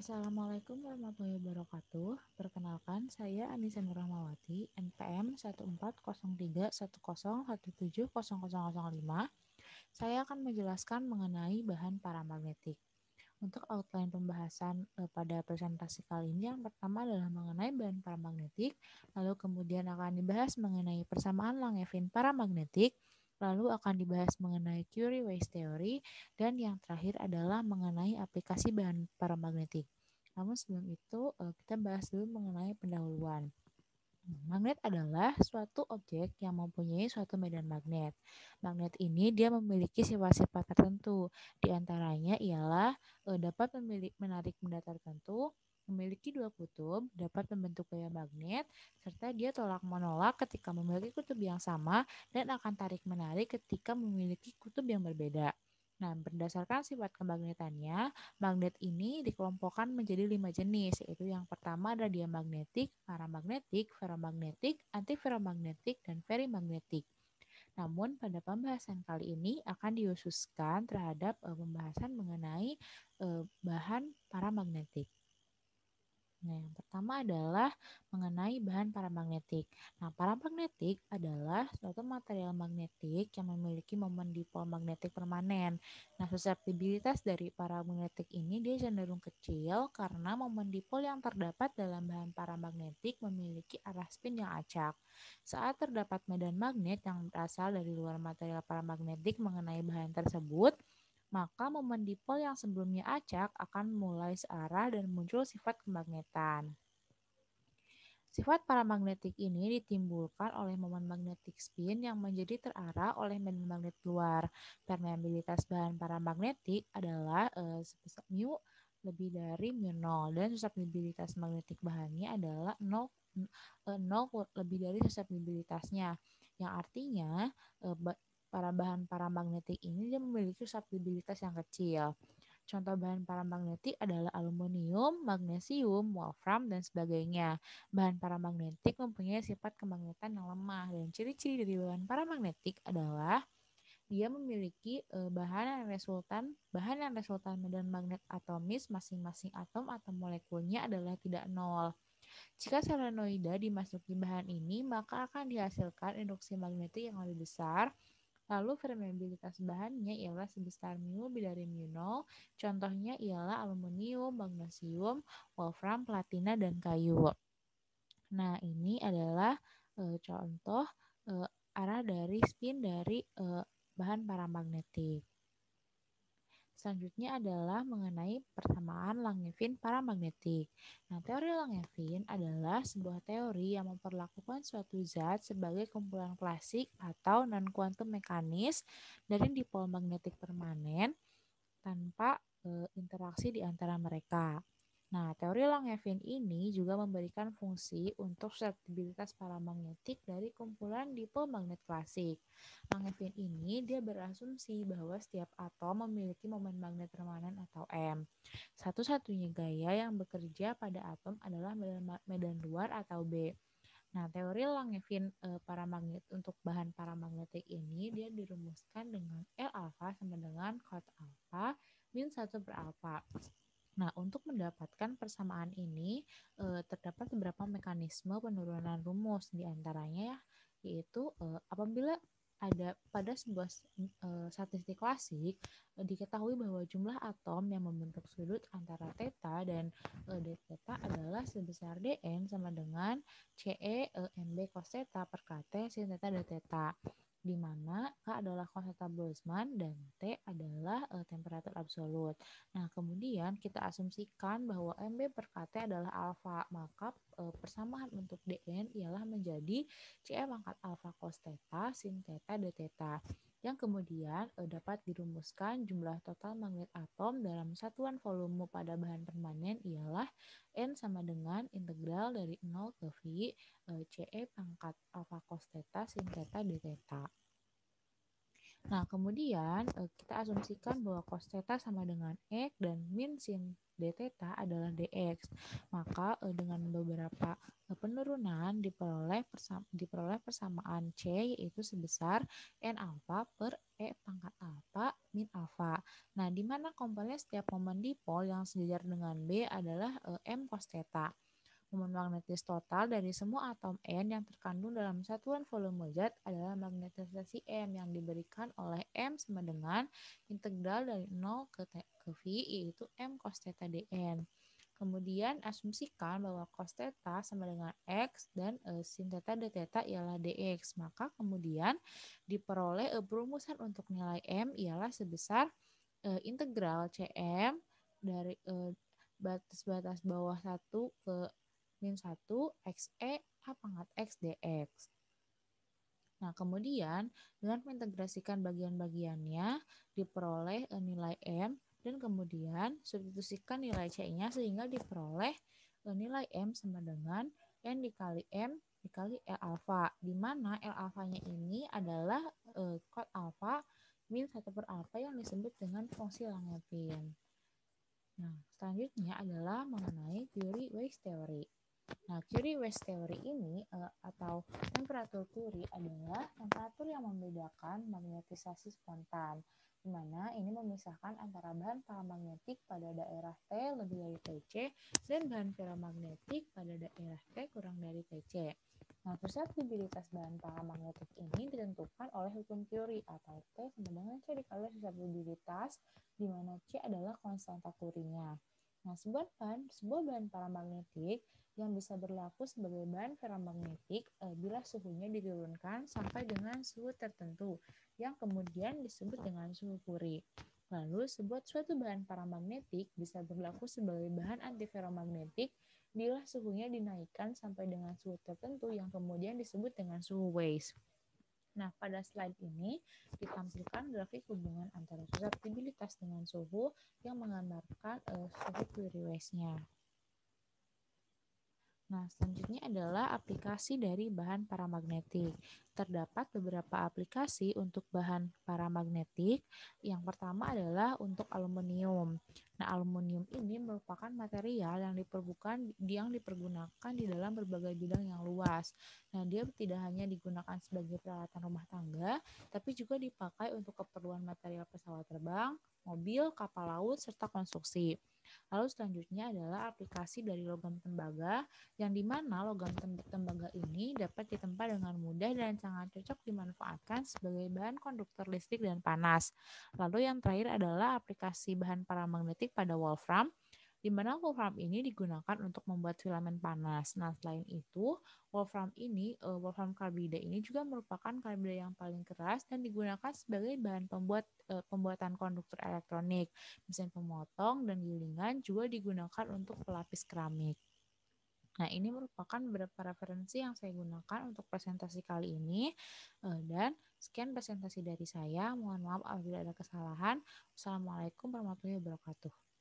Assalamualaikum warahmatullahi wabarakatuh. Perkenalkan, saya Anissa Nurrahmawati, NPM 140310170005. Saya akan menjelaskan mengenai bahan paramagnetik. Untuk outline pembahasan pada presentasi kali ini, yang pertama adalah mengenai bahan paramagnetik, lalu kemudian akan dibahas mengenai persamaan Langevin paramagnetik, lalu akan dibahas mengenai Curie-Weiss theory, dan yang terakhir adalah mengenai aplikasi bahan paramagnetik. Namun sebelum itu, kita bahas dulu mengenai pendahuluan. Magnet adalah suatu objek yang mempunyai suatu medan magnet. Magnet ini dia memiliki sifat-sifat tertentu. Di antaranya ialah dapat menarik benda tertentu, memiliki dua kutub, dapat membentuk gaya magnet, serta dia tolak menolak ketika memiliki kutub yang sama dan akan tarik menarik ketika memiliki kutub yang berbeda. Nah, berdasarkan sifat kemagnetannya, magnet ini dikelompokkan menjadi 5 jenis, yaitu yang pertama ada diamagnetik, paramagnetik, ferromagnetik, antiferromagnetik, dan ferimagnetik. Namun pada pembahasan kali ini akan dikhususkan terhadap pembahasan mengenai bahan paramagnetik. Nah, yang pertama adalah mengenai bahan paramagnetik. Nah, paramagnetik adalah suatu material magnetik yang memiliki momen dipol magnetik permanen. Nah, suseptibilitas dari paramagnetik ini dia cenderung kecil karena momen dipol yang terdapat dalam bahan paramagnetik memiliki arah spin yang acak. Saat terdapat medan magnet yang berasal dari luar material paramagnetik mengenai bahan tersebut, maka momen dipol yang sebelumnya acak akan mulai searah dan muncul sifat kemagnetan. Sifat paramagnetik ini ditimbulkan oleh momen magnetic spin yang menjadi terarah oleh medan magnet luar. Permeabilitas bahan paramagnetik adalah sebesar mu lebih dari mu0 dan susceptibilitas magnetik bahannya adalah 0 lebih dari susceptibilitasnya. Yang artinya para bahan paramagnetik ini dia memiliki susceptibilitas yang kecil. Contoh bahan paramagnetik adalah aluminium, magnesium, wolfram, dan sebagainya. Bahan paramagnetik mempunyai sifat kemagnetan yang lemah dan ciri-ciri dari bahan paramagnetik adalah dia memiliki bahan yang resultan medan magnet atomis masing-masing atom atau molekulnya adalah tidak nol. Jika solenoida dimasuki bahan ini, maka akan dihasilkan induksi magnetik yang lebih besar. Lalu permeabilitas bahannya ialah sebesar mu lebih dari mu0. Contohnya ialah aluminium, magnesium, wolfram, platina, dan kayu. Nah, ini adalah contoh arah dari spin dari bahan paramagnetik. Selanjutnya adalah mengenai persamaan Langevin paramagnetik. Nah, teori Langevin adalah sebuah teori yang memperlakukan suatu zat sebagai kumpulan klasik atau non-kuantum mekanis dari dipol magnetik permanen tanpa interaksi di antara mereka. Nah, teori Langevin ini juga memberikan fungsi untuk susceptibilitas paramagnetik dari kumpulan dipol magnet klasik. Langevin ini dia berasumsi bahwa setiap atom memiliki momen magnet permanen atau M. Satu-satunya gaya yang bekerja pada atom adalah medan luar atau B. Nah, teori Langevin paramagnet untuk bahan paramagnetik ini dia dirumuskan dengan L alpha sama dengan cot alpha min 1 per alpha. Nah, untuk mendapatkan persamaan ini terdapat beberapa mekanisme penurunan rumus, di antaranya yaitu apabila ada pada sebuah statistik klasik diketahui bahwa jumlah atom yang membentuk sudut antara theta dan d theta adalah sebesar dn sama dengan CE MB cos theta per KT sin theta d theta, di mana K adalah konstanta Boltzmann dan T adalah temperatur absolut. Nah, kemudian kita asumsikan bahwa MB per KT adalah alfa, maka persamaan untuk Dn ialah menjadi CE pangkat alfa cos theta sin theta d theta, yang kemudian dapat dirumuskan jumlah total magnet atom dalam satuan volume pada bahan permanen ialah N sama dengan integral dari 0 ke V CE pangkat alfa cos theta sin theta d theta. Nah, kemudian kita asumsikan bahwa cos theta sama dengan X dan min sin d theta adalah dx. Maka dengan beberapa penurunan diperoleh persamaan C yaitu sebesar n alfa per E pangkat alfa min alfa. Nah, di mana komponen setiap momen dipol yang sejajar dengan B adalah M cos theta. Momen magnetis total dari semua atom N yang terkandung dalam satuan volume zat adalah magnetisasi M yang diberikan oleh M sama dengan integral dari 0 ke V yaitu M cos theta dN. Kemudian asumsikan bahwa cos theta sama dengan X dan sin theta d theta ialah dx. Maka kemudian diperoleh perumusan untuk nilai M ialah sebesar integral Cm dari batas bawah 1 ke min 1 xe a pangkat x dx. Nah, kemudian dengan mengintegrasikan bagian-bagiannya diperoleh nilai M dan kemudian substitusikan nilai C-nya sehingga diperoleh nilai M sama dengan N dikali M dikali L alfa, di mana L alfanya ini adalah kot alfa min 1 per alfa yang disebut dengan fungsi Langevin. Nah, selanjutnya adalah mengenai Curie-Weiss theory. Nah, Curie-Weiss theory ini atau temperatur Curie adalah temperatur yang membedakan magnetisasi spontan, di mana ini memisahkan antara bahan paramagnetik pada daerah T lebih dari Tc dan bahan ferromagnetik pada daerah T kurang dari Tc. Nah, susceptibilitas bahan paramagnetik ini ditentukan oleh hukum Curie atau T sama dengan C dikali susceptibilitas, di mana C adalah konstanta Curie-nya. Nah, sebuah bahan paramagnetik yang bisa berlaku sebagai bahan ferromagnetik bila suhunya diturunkan sampai dengan suhu tertentu yang kemudian disebut dengan suhu Curie. Lalu suatu bahan paramagnetik bisa berlaku sebagai bahan antiferromagnetik bila suhunya dinaikkan sampai dengan suhu tertentu yang kemudian disebut dengan suhu Weiss. Nah, pada slide ini ditampilkan grafik hubungan antara susceptibilitas dengan suhu yang menggambarkan suhu Curie-Weiss-nya. Nah, selanjutnya adalah aplikasi dari bahan paramagnetik. Terdapat beberapa aplikasi untuk bahan paramagnetik. Yang pertama adalah untuk aluminium. Nah, aluminium ini merupakan material yang dipergunakan di dalam berbagai bidang yang luas. Nah, dia tidak hanya digunakan sebagai peralatan rumah tangga, tapi juga dipakai untuk keperluan material pesawat terbang, mobil, kapal laut, serta konstruksi. Lalu selanjutnya adalah aplikasi dari logam tembaga, yang dimana logam tembaga ini dapat ditempa dengan mudah dan sangat cocok dimanfaatkan sebagai bahan konduktor listrik dan panas. Lalu yang terakhir adalah aplikasi bahan paramagnetik pada wolfram, di mana wolfram ini digunakan untuk membuat filamen panas. Nah, selain itu, wolfram karbida ini juga merupakan karbida yang paling keras dan digunakan sebagai bahan pembuatan konduktor elektronik, mesin pemotong, dan gilingan juga digunakan untuk pelapis keramik. Nah, ini merupakan beberapa referensi yang saya gunakan untuk presentasi kali ini. Dan sekian presentasi dari saya. Mohon maaf apabila ada kesalahan. Wassalamualaikum warahmatullahi wabarakatuh.